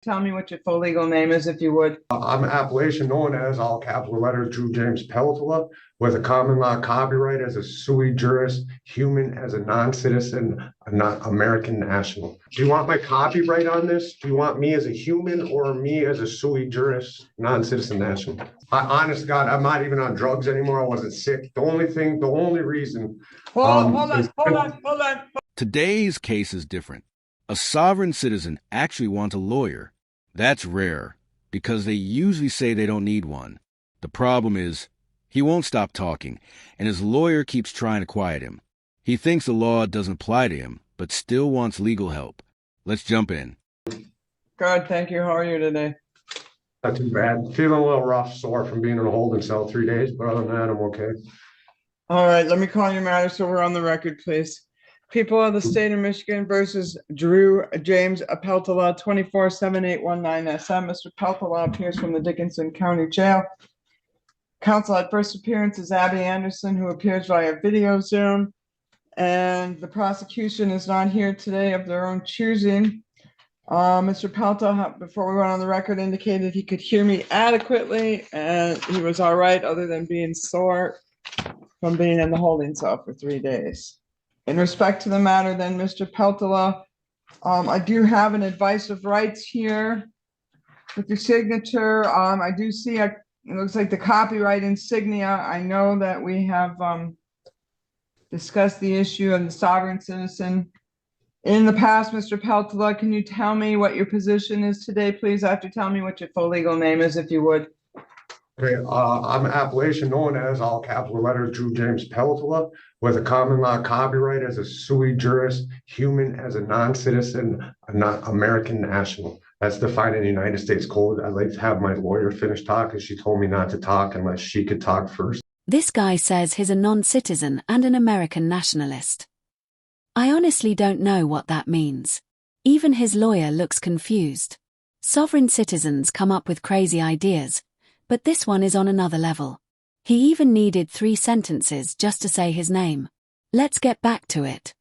Tell me what your full legal name is, if you would. I'm an appellation known as, all capital letters, Drew James Peltola, with a common law copyright as a sui juris human, as a non-citizen, a not American national. Do you want my copyright on this? Do you want me as a human or me as a sui juris non-citizen national? Honest to God, I'm not even on drugs anymore. I wasn't sick. The only reason Hold is on. Today's case is different. A sovereign citizen actually wants a lawyer. That's rare, because they usually say they don't need one. The problem is, he won't stop talking, and his lawyer keeps trying to quiet him. He thinks the law doesn't apply to him, but still wants legal help. Let's jump in. Good, thank you. How are you today? not too bad. Feeling a little rough, sore from being in a holding cell 3 days, but other than that, I'm okay. All right, let me call your matter so we're on the record, please. People of the state of Michigan versus Drew James Peltola, 247819 SM. Mr. Peltola appears from the Dickinson County Jail. Counsel at first appearance is Abby Anderson, who appears via video Zoom. And the prosecution is not here today of their own choosing. Mr. Peltola, before we went on the record, indicated he could hear me adequately and he was all right, other than being sore from being in the holding cell for 3 days. In respect to the matter, then, Mr. Peltola, I do have an advice of rights here with your signature. I do see it looks like the copyright insignia. I know that we have discussed the issue of the sovereign citizen in the past. Mr. Peltola, can you tell me what your position is today, please? After telling me what your full legal name is, if you would. Okay, I'm an appellation known as, all capital letters, Drew James Peltola, with a common law copyright as a sui juris human, as a non-citizen, a not American national. That's defined in the United States Code. I'd like to have my lawyer finish talking. She told me not to talk unless she could talk first. This guy says he's a non-citizen and an American nationalist. I honestly don't know what that means. Even his lawyer looks confused. Sovereign citizens come up with crazy ideas, but this one is on another level. He even needed 3 sentences just to say his name. Let's get back to it.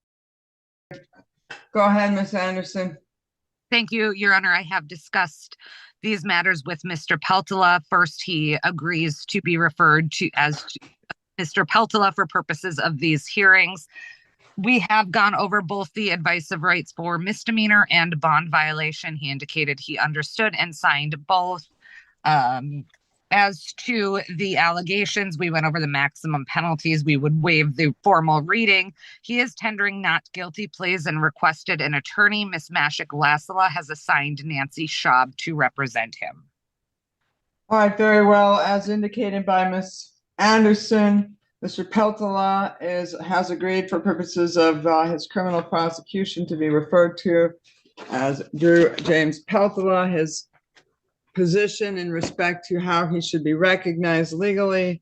Go ahead, Ms. Anderson. Thank you, Your Honor. I have discussed these matters with Mr. Peltola. First, he agrees to be referred to as Mr. Peltola for purposes of these hearings. We have gone over both the advice of rights for misdemeanor and bond violation. He indicated he understood and signed both. As to the allegations, we went over the maximum penalties. We would waive the formal reading. He is tendering not guilty pleas and requested an attorney. Ms. Mashik-Lasala has assigned Nancy Schaub to represent him. All right, very well. As indicated by Ms. Anderson, Mr. Peltola has agreed for purposes of his criminal prosecution to be referred to as Drew James Peltola. His position in respect to how he should be recognized legally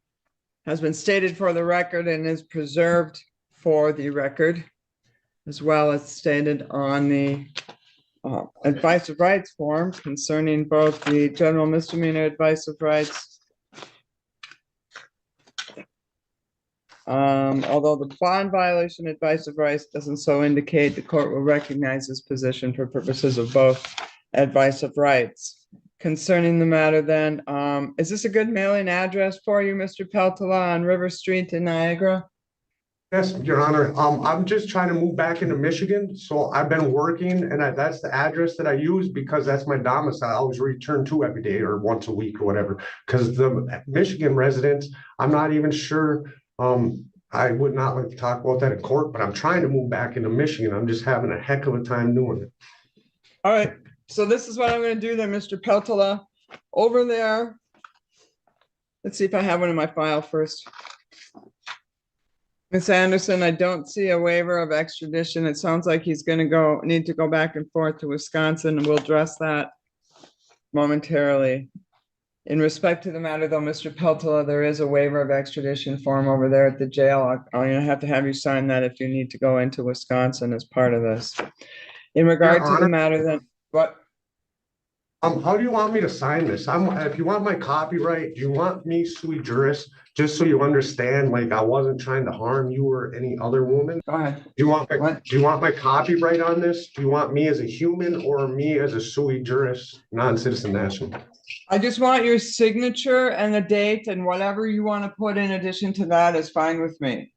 has been stated for the record and is preserved for the record, as well as stated on the advice of rights forms concerning both the general misdemeanor advice of rights. Although the bond violation advice of rights doesn't so indicate, the court will recognize his position for purposes of both advice of rights. Concerning the matter, then, is this a good mailing address for you, Mr. Peltola, on River Street in Niagara? Yes, Your Honor. I'm just trying to move back into Michigan, so I've been working, and that's the address that I use because that's my domicile. I always return to every day or once a week or whatever. Because the Michigan residents, I'm not even sure. I would not like to talk about that in court, but I'm trying to move back into Michigan. I'm just having a heck of a time doing it. All right. So this is what I'm going to do then, Mr. Peltola. Over there, let's see if I have one in my file first. Ms. Anderson, I don't see a waiver of extradition. It sounds like he's going to need to go back and forth to Wisconsin, and we'll address that momentarily. In respect to the matter, though, Mr. Peltola, there is a waiver of extradition form over there at the jail. I'm going to have you sign that if you need to go into Wisconsin as part of this. In regard to the matter, then, what? How do you want me to sign this? If you want my copyright, do you want me sui juris? Just so you understand, like I wasn't trying to harm you or any other woman. Go ahead. Do you want What? do you want my copyright on this? Do you want me as a human or me as a sui juris non-citizen national? I just want your signature and the date, and whatever you want to put in addition to that is fine with me.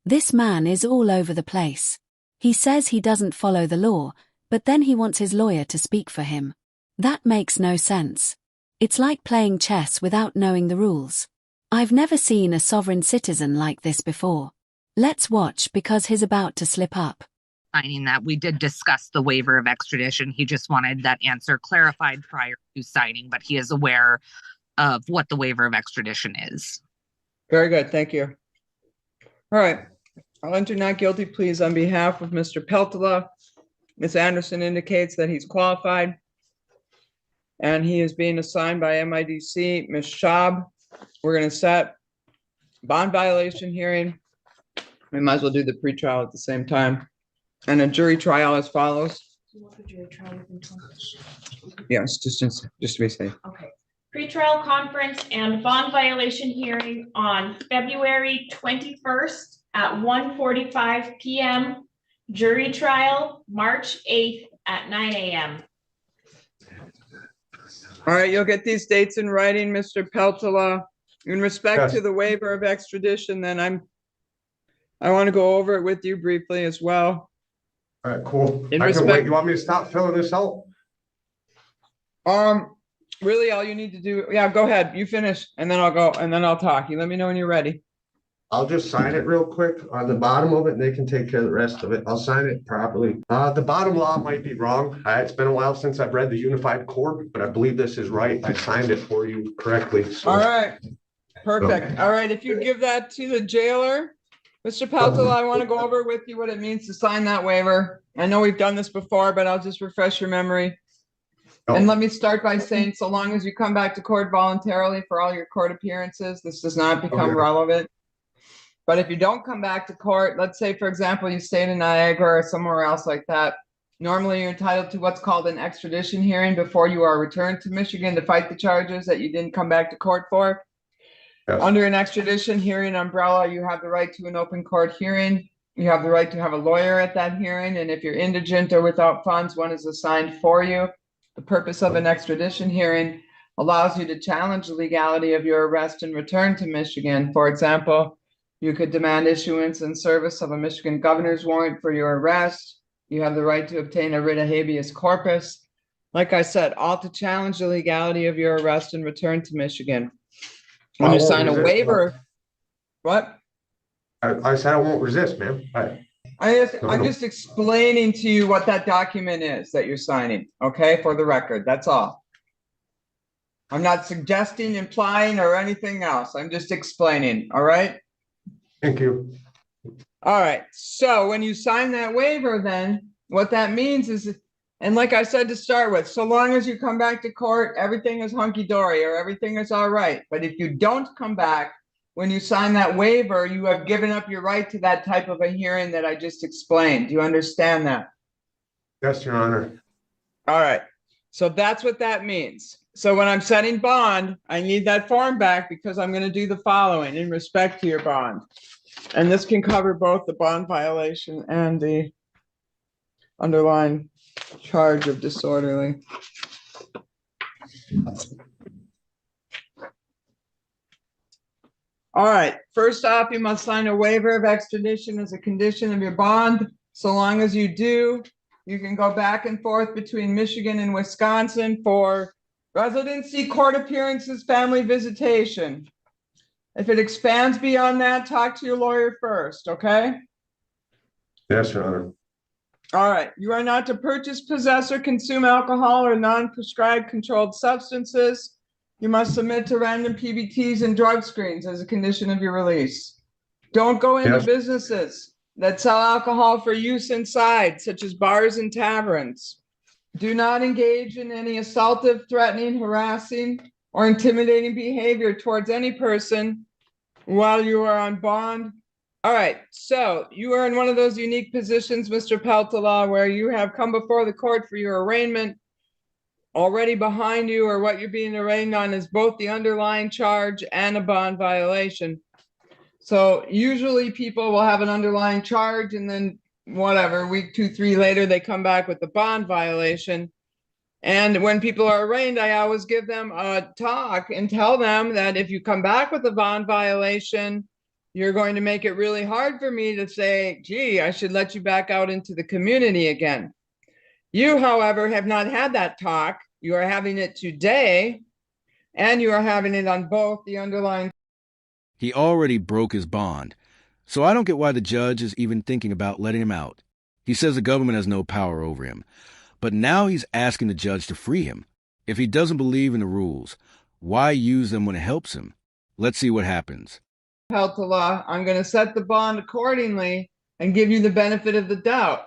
This man is all over the place. He says he doesn't follow the law, but then he wants his lawyer to speak for him. That makes no sense. It's like playing chess without knowing the rules. I've never seen a sovereign citizen like this before. Let's watch because he's about to slip up. Signing that, we did discuss the waiver of extradition. He just wanted that answer clarified prior to signing, but he is aware of what the waiver of extradition is. Very good, thank you. All right, I'll enter not guilty pleas on behalf of Mr. Peltola. Ms. Anderson indicates that he's qualified and he is being assigned by MIDC. Ms. Schaub, we're going to set bond violation hearing. We might as well do the pretrial at the same time. And a jury trial as follows. Do you want the jury trial within 20? Yes, just to be safe. Okay. Pretrial conference and bond violation hearing on February 21st at 1:45 p.m. Jury trial March 8th at 9 a.m. All right, you'll get these dates in writing, Mr. Peltola. In respect Yes. to the waiver of extradition, then I want to go over it with you briefly as well. All right, cool. In I can respect- wait. You want me to stop filling this out? Really, all you need to do, yeah, go ahead. You finish, and then I'll go, and then I'll talk. You let me know when you're ready. I'll just sign it real quick on the bottom of it and they can take care of the rest of it. I'll sign it properly. The bottom law might be wrong. It's been a while since I've read the Unified Court, but I believe this is right. I signed it for you correctly. So All right, perfect. All right, if you give that to the jailer, Mr. Peltola, I want to go over with you what it means to sign that waiver. I know we've done this before, but I'll just refresh your memory. And let me start by saying, so long as you come back to court voluntarily for all your court appearances, this does not become Okay. relevant. But if you don't come back to court, let's say, for example, you stayed in Niagara or somewhere else like that, normally you're entitled to what's called an extradition hearing before you are returned to Michigan to fight the charges that you didn't come back to court for. Yes. Under an extradition hearing umbrella, you have the right to an open court hearing. You have the right to have a lawyer at that hearing. And if you're indigent or without funds, one is assigned for you. The purpose of an extradition hearing allows you to challenge the legality of your arrest and return to Michigan. For example, you could demand issuance and service of a Michigan governor's warrant for your arrest. You have the right to obtain a writ of habeas corpus. Like I said, all to challenge the legality of your arrest and return to Michigan. When I you won't sign a resist. waiver, what? I said I won't resist, man. I'm just explaining to you what that document is that you're signing, okay, for the record, that's all. I'm not suggesting, implying, or anything else. I'm just explaining, all right? Thank you. All right, so when you sign that waiver, then what that means is, and like I said to start with, so long as you come back to court, everything is hunky-dory or everything is all right. But if you don't come back, when you sign that waiver, you have given up your right to that type of a hearing that I just explained. Do you understand that? Yes, Your Honor. All right, so that's what that means. So when I'm setting bond, I need that form back because I'm going to do the following in respect to your bond. And this can cover both the bond violation and the underlying charge of disorderly. All right, first off, you must sign a waiver of extradition as a condition of your bond. So long as you do, you can go back and forth between Michigan and Wisconsin for residency, court appearances, family visitation. If it expands beyond that, talk to your lawyer first, okay? Yes, Your Honor. All right, you are not to purchase, possess, or consume alcohol or non-prescribed controlled substances. You must submit to random PBTs and drug screens as a condition of your release. Don't go into Yes. businesses that sell alcohol for use inside, such as bars and taverns. Do not engage in any assaultive, threatening, harassing, or intimidating behavior towards any person while you are on bond. All right, so you are in one of those unique positions, Mr. Peltola, where you have come before the court for your arraignment. already behind you, or what you're being arraigned on, is both the underlying charge and a bond violation. So usually people will have an underlying charge, and then whatever, week 2, 3 later, they come back with the bond violation. And when people are arraigned, I always give them a talk and tell them that if you come back with a bond violation, you're going to make it really hard for me to say, gee, I should let you back out into the community again. You, however, have not had that talk. You are having it today, and you are having it on both the underlying. He already broke his bond, so I don't get why the judge is even thinking about letting him out. He says the government has no power over him, but now he's asking the judge to free him. If he doesn't believe in the rules, why use them when it helps him? Let's see what happens. Peltola, I'm going to set the bond accordingly and give you the benefit of the doubt.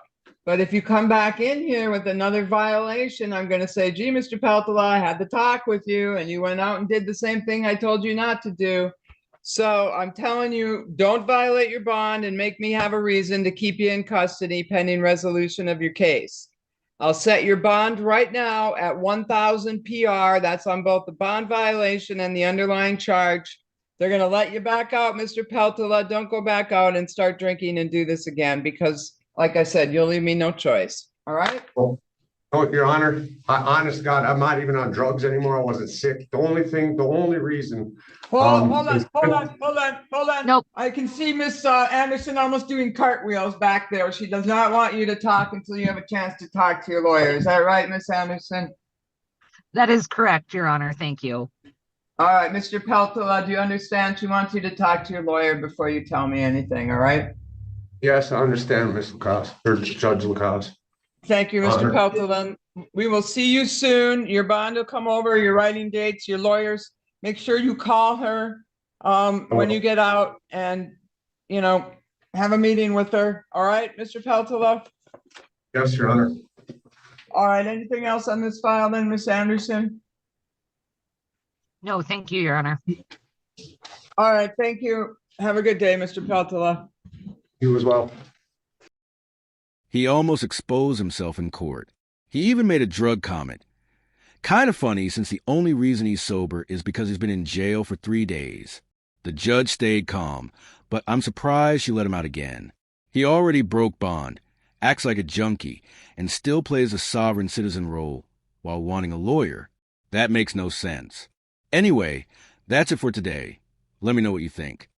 But if you come back in here with another violation, I'm going to say, gee, Mr. Peltola, I had the talk with you and you went out and did the same thing I told you not to do. So I'm telling you, don't violate your bond and make me have a reason to keep you in custody pending resolution of your case. I'll set your bond right now at 1,000 PR. That's on both the bond violation and the underlying charge. They're going to let you back out, Mr. Peltola. Don't go back out and start drinking and do this again, because, like I said, you'll leave me no choice. All right? Oh, Your Honor, honest to God, I'm not even on drugs anymore. I wasn't sick. The only reason. Hold on. Nope. I can see Miss Anderson almost doing cartwheels back there. She does not want you to talk until you have a chance to talk to your lawyer. Is that right, Miss Anderson? That is correct, Your Honor. Thank you. All right, Mr. Peltola, do you understand? She wants you to talk to your lawyer before you tell me anything, all right? Yes, I understand, Ms. Lacoste, or Judge Lacoste. Thank you, Mr. Peltola. We will see you soon. Your bond will come over, your writing dates, your lawyers. Make sure you call her when you get out and, you know, have a meeting with her. All right, Mr. Peltola? Yes, Your Honor. All right, anything else on this file then, Miss Anderson? No, thank you, Your Honor. All right, thank you. Have a good day, Mr. Peltola. You as well. He almost exposed himself in court. He even made a drug comment. Kind of funny, since the only reason he's sober is because he's been in jail for 3 days. The judge stayed calm, but I'm surprised she let him out again. He already broke bond, acts like a junkie, and still plays a sovereign citizen role while wanting a lawyer. That makes no sense. Anyway, that's it for today. Let me know what you think.